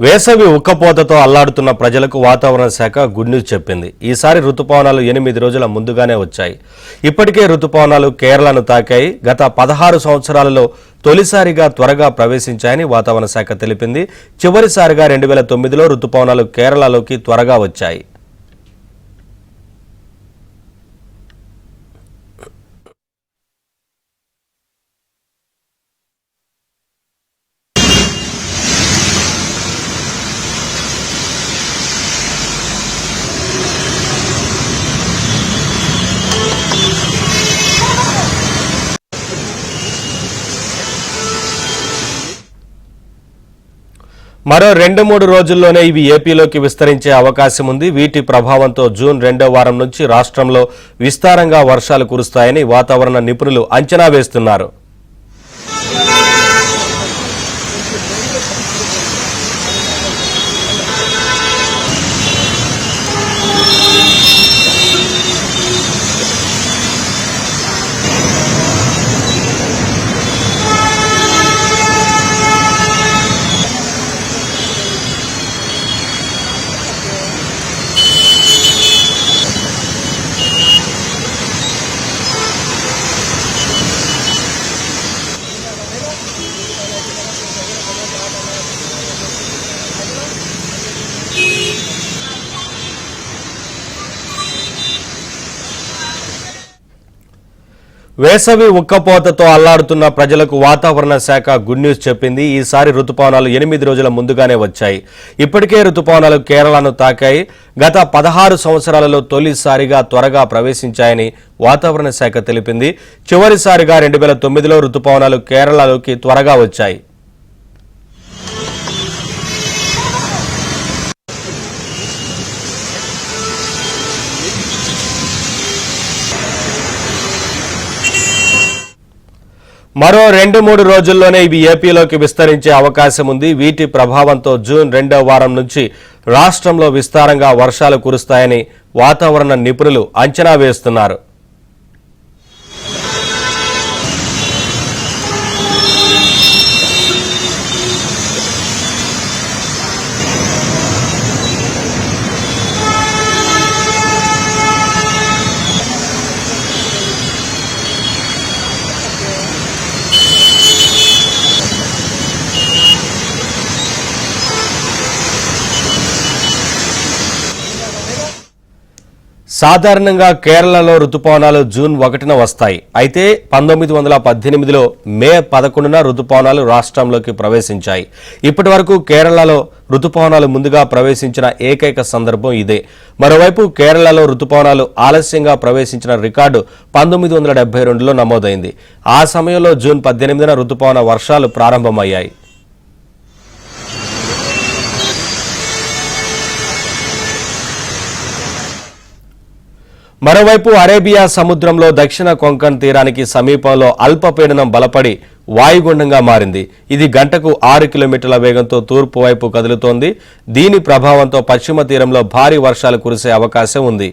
వేసవి ఉక్కపోతతో అల్లాడుతున్న ప్రజలకు వాతావరణ శాఖ గుడ్ న్యూస్ చెప్పింది. ఈసారి రుతుపవనాలు 8 రోజుల ముందుగానే వచ్చాయి. ఇప్పటికే రుతుపవనాలు కేరళను తాకాయి. గత 16 సంవత్సరాలలో తొలిసారిగా త్వరగా ప్రవేశించాయని వాతావరణ శాఖ తెలిపింది. చివరిసారిగా 2009లో రుతుపవనాలు కేరళలోకి త్వరగా వచ్చాయి. మరో 2-3 రోజుల్లోనే ఇవి ఏపీలోకి విస్తరించే అవకాశం ఉంది. వీటి ప్రభావంతో జూన్ 2వ వారం నుంచి రాష్ట్రంలో విస్తారంగా వర్షాలు కురుస్తాయని వాతావరణ నిపుణులు అంచనా వేస్తున్నారు. వేసవి ఉక్కపోతతో అల్లాడుతున్న ప్రజలకు వాతావరణ శాఖ గుడ్ న్యూస్ చెప్పింది. ఈసారి రుతుపవనాలు 8 రోజుల ముందుగానే వచ్చాయి. ఇప్పటికే రుతుపవనాలు కేరళను తాకాయి. గత 16 సంవత్సరాలలో తొలిసారిగా త్వరగా ప్రవేశించాయని వాతావరణ శాఖ తెలిపింది. చివరిసారిగా 2009లో రుతుపవనాలు కేరళలోకి త్వరగా వచ్చాయి. మరో 2-3 రోజుల్లోనే ఇవి ఏపీలోకి విస్తరించే అవకాశం ఉంది. వీటి ప్రభావంతో జూన్ 2వ వారం నుంచి రాష్ట్రంలో విస్తారంగా వర్షాలు కురుస్తాయని వాతావరణ నిపుణులు అంచనా వేస్తున్నారు. సాధారణంగా కేరళలో రుతుపవనాలు జూన్ 1న వస్తాయి. అయితే 1918లో మే 11న రుతుపవనాలు రాష్ట్రంలోకి ప్రవేశించాయి. ఇప్పటి వరకు కేరళలో రుతుపవనాలు ముందుగా ప్రవేశించిన ఏకైక సందర్భం ఇదే. మరోవైపు కేరళలో రుతుపవనాలు ఆలస్యంగా ప్రవేశించిన రికార్డు 1972లో నమోదైంది. ఆ సమయంలో జూన్ 18న రుతుపవన వర్షాలు ప్రారంభమయ్యాయి. మరోవైపు అరేబియా సముద్రంలో దక్షిణ కొంకణ్ తీరానికి సమీపంలో అల్పపీడనం బలపడి వాయుగుండంగా మారింది. ఇది గంటకు 6 కిలోమీటర్ల వేగంతో తూర్పు వైపు కదులుతోంది. దీని ప్రభావంతో పశ్చిమ తీరంలో భారీ వర్షాలు కురిసే అవకాశం ఉంది.